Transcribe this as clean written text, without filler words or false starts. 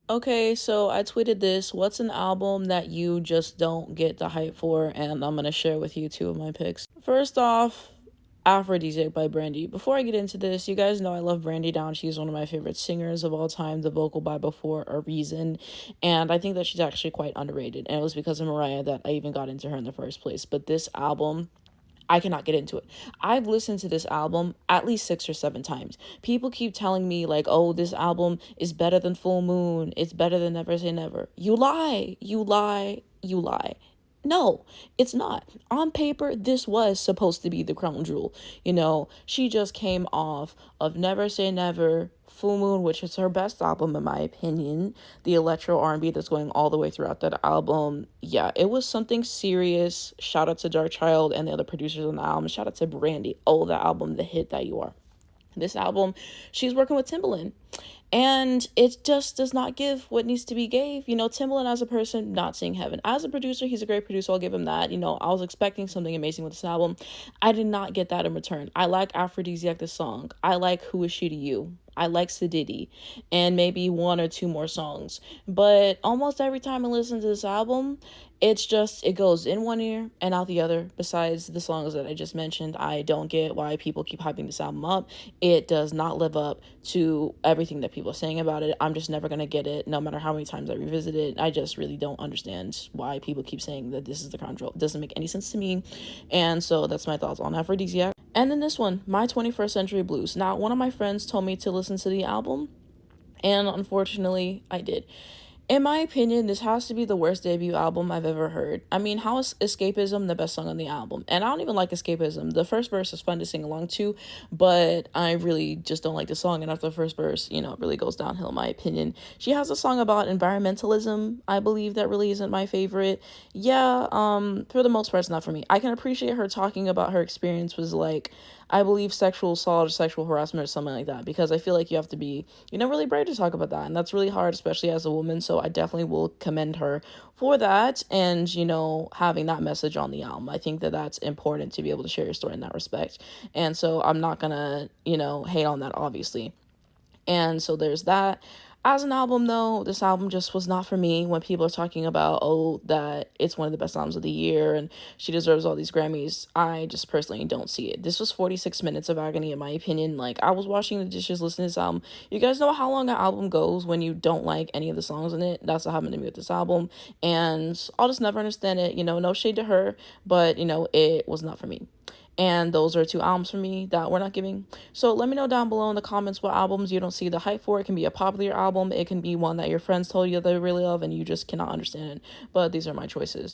Okay, so I tweeted this. What's an album that you just don't get the hype for? And I'm gonna share with you two of my picks. First off, Afrodisiac by Brandy. Before I get into this, you guys know I love Brandy Down. She's one of my favorite singers of all time, the vocalbible for a reason. And I think that she's actually quite underrated. And it was because of Mariah that I even got into her in the first place. But this album, I cannot get into it. I've listened to this album at least 6 or 7 times. People keep telling me, like, oh, this album is better than Full Moon. It's better than Never Say Never. You lie. You lie. You lie. No, it's not. On paper, this was supposed to be the crown jewel. She just came off of Never Say Never, Full Moon, which is her best album in my opinion. The electro R&B that's going all the way throughout that album. Yeah, it was something serious. Shout out to Dark Child and the other producers on the album. Shout out to Brandy. Oh, the album, the hit that you are. This album, she's working with Timbaland. And it just does not give what needs to be gave. Timbaland as a person, not seeing heaven. As a producer, he's a great producer. I'll give him that. I was expecting something amazing with this album. I did not get that in return. I like Aphrodisiac, the song. I like Who Is She to You. I like Sadiddy and maybe one or two more songs. But almost every time I listen to this album, it goes in one ear and out the other. Besides the songs that I just mentioned, I don't get why people keep hyping this album up. It does not live up to everything that people are saying about it. I'm just never going to get it, no matter how many times I revisit it. I just really don't understand why people keep saying that this is the control. It doesn't make any sense to me. And so that's my thoughts on Aphrodisiac. And then this one, My 21st Century Blues. Now, one of my friends told me to listen to the album, and unfortunately, I did. In my opinion, this has to be the worst debut album I've ever heard. I mean, how is Escapism the best song on the album? And I don't even like Escapism. The first verse is fun to sing along to, but I really just don't like the song. And after the first verse, it really goes downhill, in my opinion. She has a song about environmentalism, I believe, that really isn't my favorite. Yeah, for the most part, it's not for me. I can appreciate her talking about her experience was like, I believe sexual assault or sexual harassment or something like that, because I feel like you have to be, really brave to talk about that. And that's really hard, especially as a woman. So I definitely will commend her for that and, having that message on the album. I think that that's important to be able to share your story in that respect. And so I'm not gonna, hate on that, obviously. And so there's that. As an album, though, this album just was not for me. When people are talking about, oh, that it's one of the best albums of the year and she deserves all these Grammys, I just personally don't see it. This was 46 minutes of agony, in my opinion. Like, I was washing the dishes listening to this album. You guys know how long an album goes when you don't like any of the songs in it? That's what happened to me with this album. And I'll just never understand it. No shade to her, but, it was not for me. And those are two albums for me that we're not giving. So let me know down below in the comments what albums you don't see the hype for. It can be a popular album. It can be one that your friends told you that they really love and you just cannot understand it. But these are my choices.